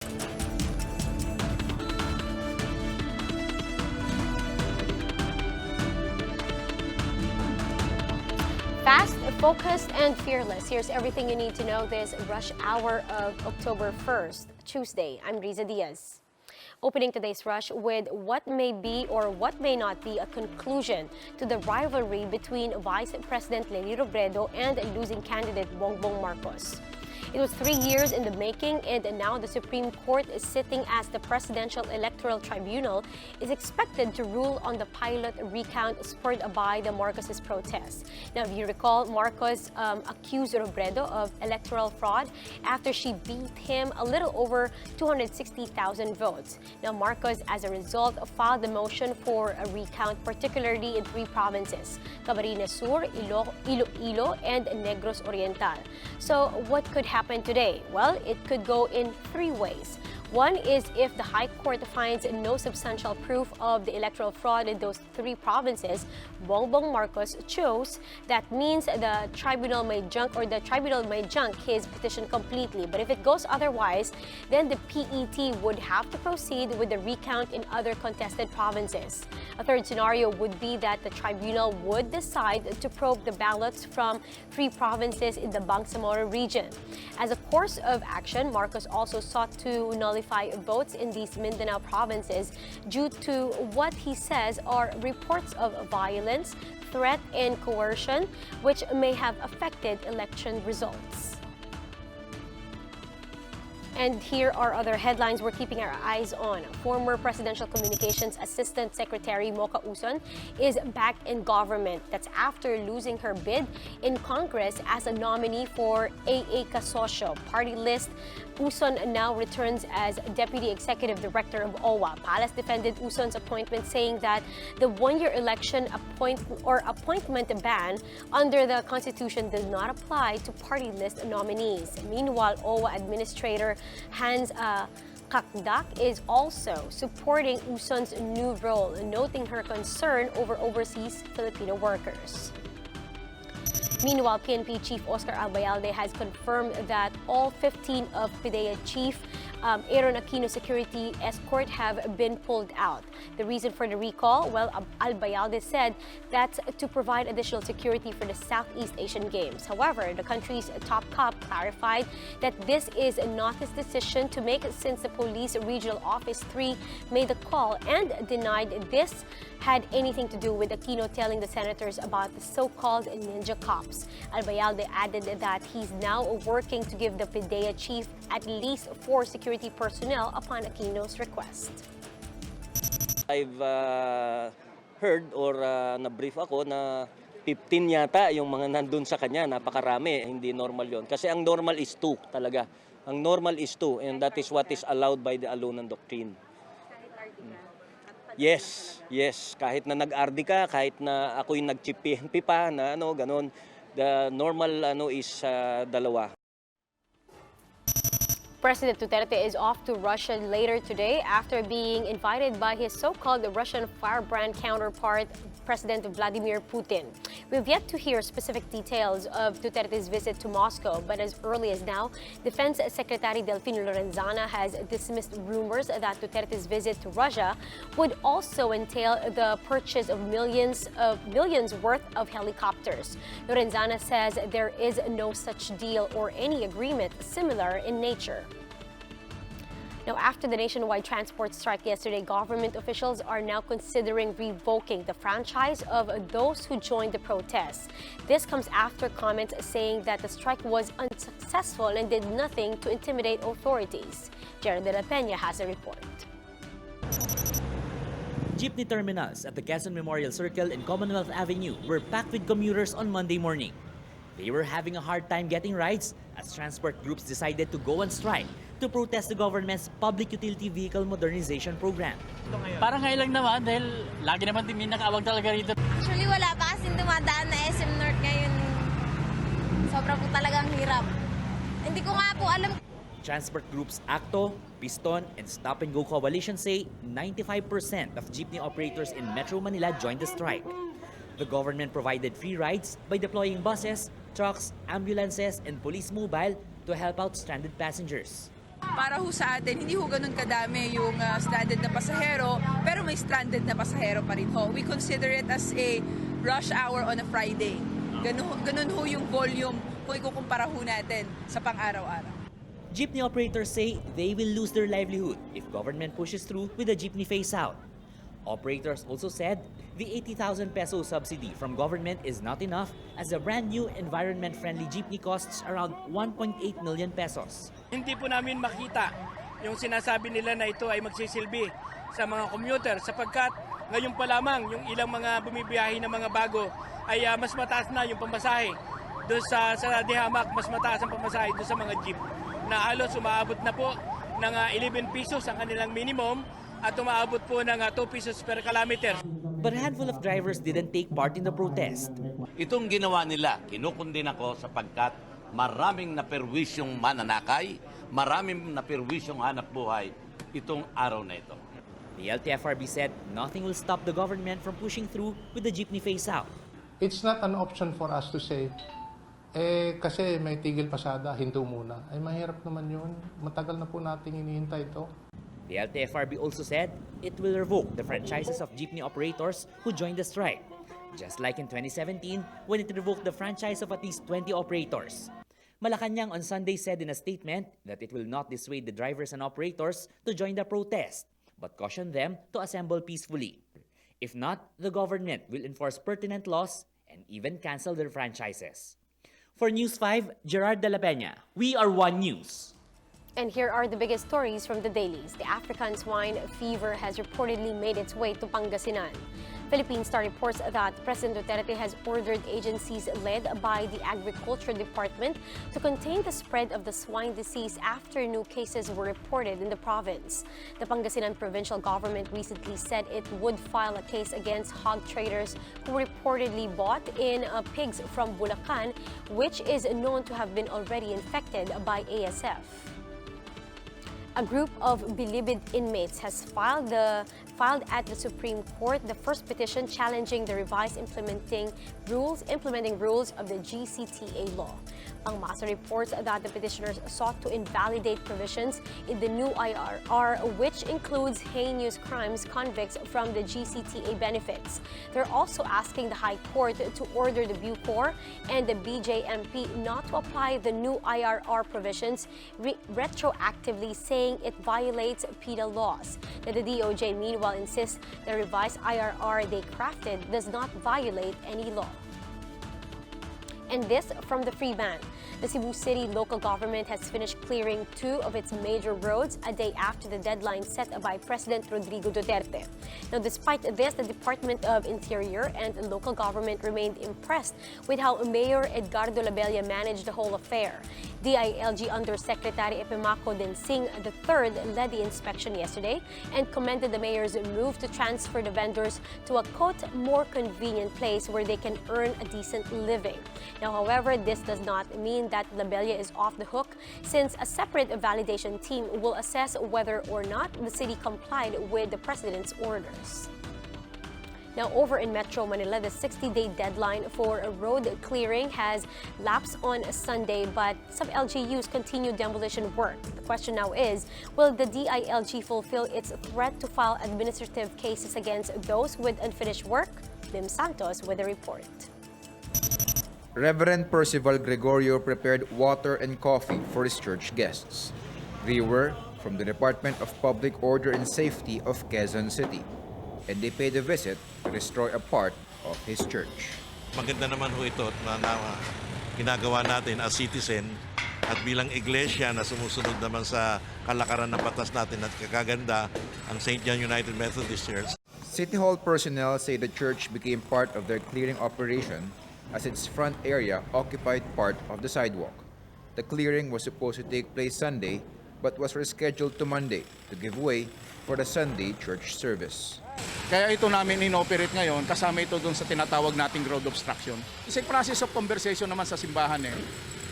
Fast, focused, and fearless. Here's everything you need to know this rush hour of October 1st, Tuesday. I'm Riza Diaz. Opening today's rush with what may be or what may not be a conclusion to the rivalry between Vice President Robredo and losing candidate Bongbong Marcos. It was 3 years in the making, and now the Supreme Court is sitting as the Presidential Electoral Tribunal is expected to rule on the pilot recount spurred by the Marcos' protests. Now, if you recall, Marcos accused Robredo of electoral fraud after she beat him a little over 260,000 votes. Now, Marcos, as a result, filed the motion for a recount, particularly in 3 provinces, Camarines Sur, Iloilo, and Negros Oriental. So, what could happen today? Well, it could go in 3 ways. One is if the High Court finds no substantial proof of the electoral fraud in those 3 provinces Bongbong Marcos chose. That means the tribunal may junk his petition completely. But if it goes otherwise, then the PET would have to proceed with the recount in other contested provinces. A third scenario would be that the tribunal would decide to probe the ballots from 3 provinces in the Bangsamoro region. As a course of action, Marcos also sought to nullify votes in these Mindanao provinces due to what he says are reports of violence, threat, and coercion, which may have affected election results. And here are other headlines we're keeping our eyes on. Former Presidential Communications Assistant Secretary Mocha Uson is back in government. That's after losing her bid in Congress as a nominee for AA Kasosyo party list. Uson now returns as Deputy Executive Director of OWWA. Palace defended Uson's appointment, saying that the one-year election appointment ban under the Constitution does not apply to party list nominees. Meanwhile, OWWA Administrator Hans Kakdak is also supporting Uson's new role, noting her concern over overseas Filipino workers. Meanwhile, PNP Chief Oscar Albayalde has confirmed that all 15 of PDEA Chief Aaron Aquino security escort have been pulled out. The reason for the recall? Well, Albayalde said that's to provide additional security for the Southeast Asian Games. However, the country's top cop clarified that this is not his decision to make since the Police Regional Office 3 made the call and denied this had anything to do with Aquino telling the senators about the so-called ninja cops. Albayalde added that he's now working to give the PDEA chief at least 4 security personnel upon Aquino's request. I've heard or na-brief ako na 15 yata yung mga nandun sa kanya. Napakarami, hindi normal yon. Kasi ang normal is 2 talaga. Ang normal is 2 and that is what is allowed by the Alunan Doctrine. Yes. Kahit na nag-RD ka, kahit na ako'y nag-PNP pa, na ganun. The normal is 2. President Duterte is off to Russia later today after being invited by his so-called Russian firebrand counterpart, President Vladimir Putin. We've yet to hear specific details of Duterte's visit to Moscow, but as early as now, Defense Secretary Delfin Lorenzana has dismissed rumors that Duterte's visit to Russia would also entail the purchase of millions worth of helicopters. Lorenzana says there is no such deal or any agreement similar in nature. Now, after the nationwide transport strike yesterday, government officials are now considering revoking the franchise of those who joined the protests. This comes after comments saying that the strike was unsuccessful and did nothing to intimidate authorities. Jared de la Peña has a report. Jeepney terminals at the Quezon Memorial Circle and Commonwealth Avenue were packed with commuters on Monday morning. They were having a hard time getting rides as transport groups decided to go on strike to protest the government's Public Utility Vehicle Modernization Program. Parang ngayon lang naman dahil lagi naman din may nakaawag talaga rito. Actually, wala pa kasing dumadaan na SM North ngayon. Sobra po talagang hirap. Hindi ko nga po alam. Transport groups ACTO, Piston, and Stop and Go Coalition say 95% of jeepney operators in Metro Manila joined the strike. The government provided free rides by deploying buses, trucks, ambulances, and police mobile to help out stranded passengers. para ho sa atin, hindi ho ganun kadami yung stranded na pasahero, pero may stranded na pasahero pa rin ho. We consider it as a rush hour on a Friday. Ganun ho yung volume kung ikukumpara ho natin sa pang-araw-araw. Jeepney operators say they will lose their livelihood if government pushes through with the jeepney phase-out. Operators also said the 80,000 peso subsidy from government is not enough as the brand new environment-friendly jeepney costs around 1.8 million pesos. Hindi po namin makita yung sinasabi nila na ito ay magsisilbi sa mga commuter sapagkat ngayon pa lamang yung ilang mga bumibiyahe na mga bago ay mas mataas na yung pamasahe. Doon sa Dihamak, mas mataas ang pamasahe doon sa mga jeep na halos umaabot na po ng 11 pesos ang kanilang minimum at umaabot po ng 2 pesos per kilometer. But a handful of drivers didn't take part in the protest. Itong ginawa nila, kinukundin ako sapagkat maraming naperwisyong mananakay, maraming naperwisyong hanap buhay itong araw na ito. The LTFRB said nothing will stop the government from pushing through with the jeepney phase-out. It's not an option for us to say, kasi may tigil pasada, hinto muna. Ay mahirap naman yun. Matagal na po nating hinihintay ito. The LTFRB also said it will revoke the franchises of jeepney operators who joined the strike, just like in 2017 when it revoked the franchise of at least 20 operators. Malacanang on Sunday said in a statement that it will not dissuade the drivers and operators to join the protest, but cautioned them to assemble peacefully. If not, the government will enforce pertinent laws and even cancel their franchises. For News 5, Gerard De La Peña, we are One News. And here are the biggest stories from the dailies. The African swine fever has reportedly made its way to Pangasinan. Philippine Star reports that President Duterte has ordered agencies led by the Agriculture Department to contain the spread of the swine disease after new cases were reported in the province. The Pangasinan provincial government recently said it would file a case against hog traders who reportedly bought in pigs from Bulacan, which is known to have been already infected by ASF. A group of Bilibid inmates has filed at the Supreme Court the first petition challenging the revised implementing rules of the GCTA law. Pangmasa reports that the petitioners sought to invalidate provisions in the new IRR, which includes heinous crimes convicts from the GCTA benefits. They're also asking the High Court to order the Bucor and the BJMP not to apply the new IRR provisions retroactively, saying it violates penal laws. The DOJ, meanwhile, insists the revised IRR they crafted does not violate any law. And this from the Free Band. The Cebu City local government has finished clearing 2 of its major roads a day after the deadline set by President Rodrigo Duterte. Now, despite this, the Department of Interior and local government remained impressed with how Mayor Edgardo Labella managed the whole affair. DILG Undersecretary Epimako Densing III led the inspection yesterday and commended the mayor's move to transfer the vendors to a, quote, more convenient place where they can earn a decent living. Now, however, this does not mean that Labella is off the hook, since a separate validation team will assess whether or not the city complied with the president's orders. Now, over in Metro Manila, the 60-day deadline for road clearing has lapsed on Sunday, but some LGUs continue demolition work. The question now is, will the DILG fulfill its threat to file administrative cases against those with unfinished work? Lim Santos with a report. Reverend Percival Gregorio prepared water and coffee for his church guests. They were from the Department of Public Order and Safety of Quezon City, and they paid a visit to destroy a part of his church. Maganda naman ho ito na ginagawa natin as citizen at bilang iglesia na sumusunod naman sa kalakaran ng batas natin at kakaganda ang St. John United Methodist Church. City Hall personnel say the church became part of their clearing operation as its front area occupied part of the sidewalk. The clearing was supposed to take place Sunday but was rescheduled to Monday to give way for the Sunday church service. Kaya ito namin inoperate ngayon, kasama ito doon sa tinatawag nating road obstruction. It's a process of conversation naman sa simbahan eh.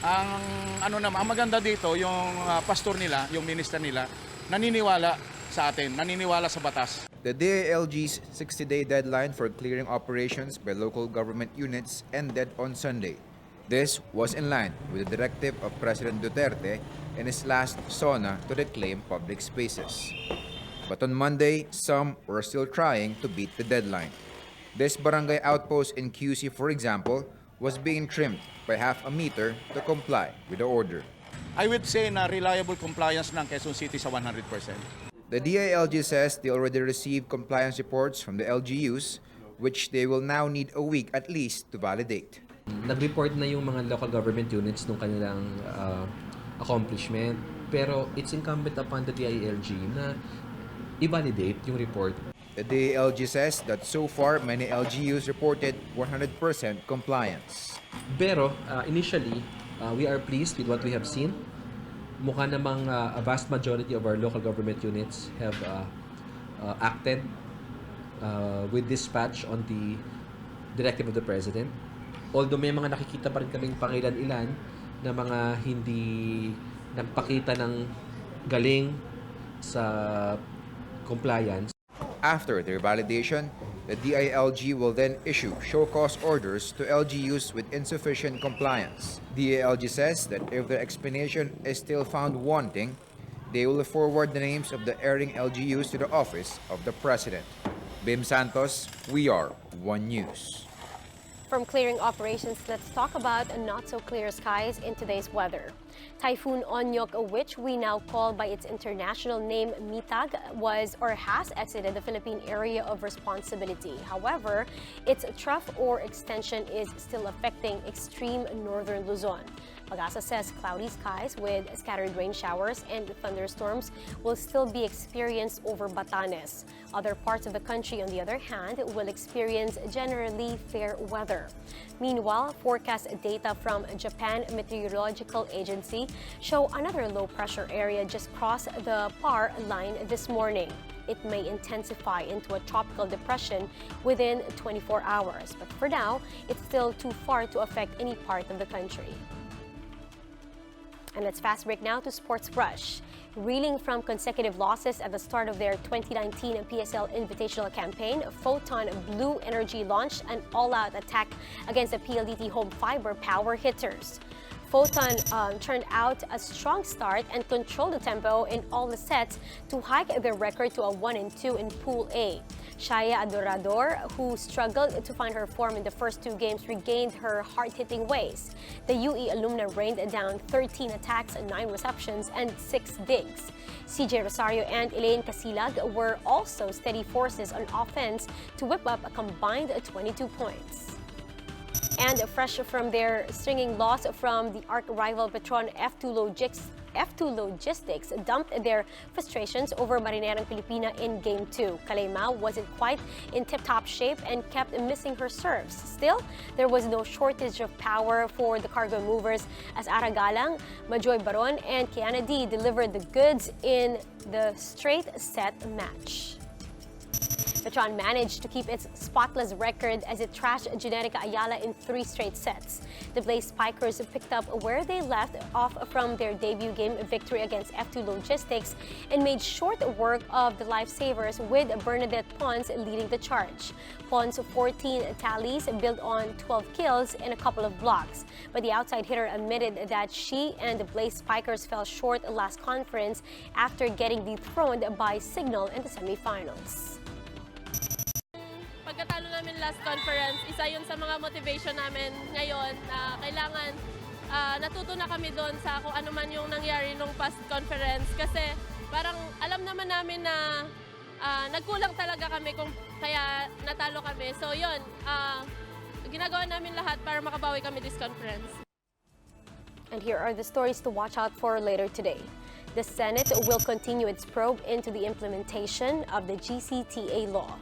Ang maganda dito, yung pastor nila, yung minister nila, naniniwala sa atin, naniniwala sa batas. The DILG's 60-day deadline for clearing operations by local government units ended on Sunday. This was in line with the directive of President Duterte in his last SONA to reclaim public spaces. But on Monday, some were still trying to beat the deadline. This barangay outpost in QC, for example, was being trimmed by half a meter to comply with the order. I would say na reliable compliance ng Quezon City sa 100%. The DILG says they already received compliance reports from the LGUs, which they will now need a week at least to validate. Nag-report na yung mga local government units ng kanilang accomplishment, pero it's incumbent upon the DILG na i-validate yung report. The DILG says that so far many LGUs reported 100% compliance. Pero initially, we are pleased with what we have seen. Mukha namang a vast majority of our local government units have acted with dispatch on the directive of the President. Although may mga nakikita pa rin kaming pangilan-ilan na mga hindi nagpakita ng galing sa compliance. After their validation, the DILG will then issue show-cause orders to LGUs with insufficient compliance. DILG says that if their explanation is still found wanting, they will forward the names of the erring LGUs to the office of the President. Bim Santos, we are One News. From clearing operations, let's talk about not-so-clear skies in today's weather. Typhoon Onyok, which we now call by its international name Mitag, was or has exited the Philippine area of responsibility. However, its trough or extension is still affecting extreme northern Luzon. Pag-asa says cloudy skies with scattered rain showers and thunderstorms will still be experienced over Batanes. Other parts of the country, on the other hand, will experience generally fair weather. Meanwhile, forecast data from Japan Meteorological Agency show another low-pressure area just crossed the PAR line this morning. It may intensify into a tropical depression within 24 hours. But for now, it's still too far to affect any part of the country. And let's fast break now to Sports Rush. Reeling from consecutive losses at the start of their 2019 PSL Invitational campaign, Photon Blue Energy launched an all-out attack against the PLDT home fiber power hitters. Photon turned out a strong start and controlled the tempo in all the sets to hike their record to a 1-2 in Pool A. Shaya Adorador, who struggled to find her form in the first two games, regained her hard-hitting ways. The UE alumna rained down 13 attacks, 9 receptions, and 6 digs. CJ Rosario and Elaine Casilag were also steady forces on offense to whip up a combined 22 points. And fresh from their stinging loss from the arch-rival Petron, F2 Logistics dumped their frustrations over Marinerang Pilipina in Game 2. Kalaymao wasn't quite in tip-top shape and kept missing her serves. Still, there was no shortage of power for the cargo movers as Aragalang, Majoy Baron, and Kiana D delivered the goods in the straight set match. Petron managed to keep its spotless record as it trashed Genetica Ayala in 3 straight sets. The Blaze Spikers picked up where they left off from their debut game victory against F2 Logistics and made short work of the Lifesavers with Bernadette Pons leading the charge. Pons' 14 tallies built on 12 kills and a couple of blocks. But the outside hitter admitted that she and the Blaze Spikers fell short last conference after getting dethroned by Signal in the semifinals. Pagkatalo namin last conference, isa yun sa mga motivation namin ngayon na kailangan natuto na kami doon sa kung ano man yung nangyari nung past conference kasi parang alam naman namin na nagkulang talaga kami kung kaya natalo kami. So yun, ginagawa namin lahat para makabawi kami this conference. And here are the stories to watch out for later today. The Senate will continue its probe into the implementation of the GCTA law.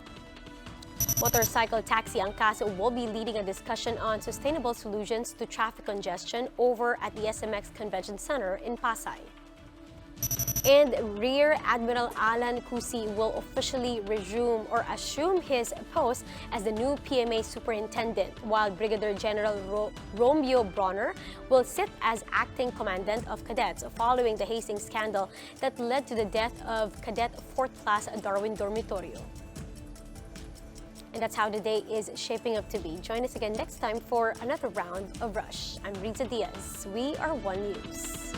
Motorcycle taxi Angkas will be leading a discussion on sustainable solutions to traffic congestion over at the SMX Convention Center in Pasay. And Rear Admiral Alan Cusi will officially assume his post as the new PMA Superintendent, while Brigadier General Romeo Bronner will sit as acting Commandant of Cadets following the hazing scandal that led to the death of Cadet 4th Class Darwin Dormitorio. And that's how the day is shaping up to be. Join us again next time for another round of Rush. I'm Riza Diaz. We are One News.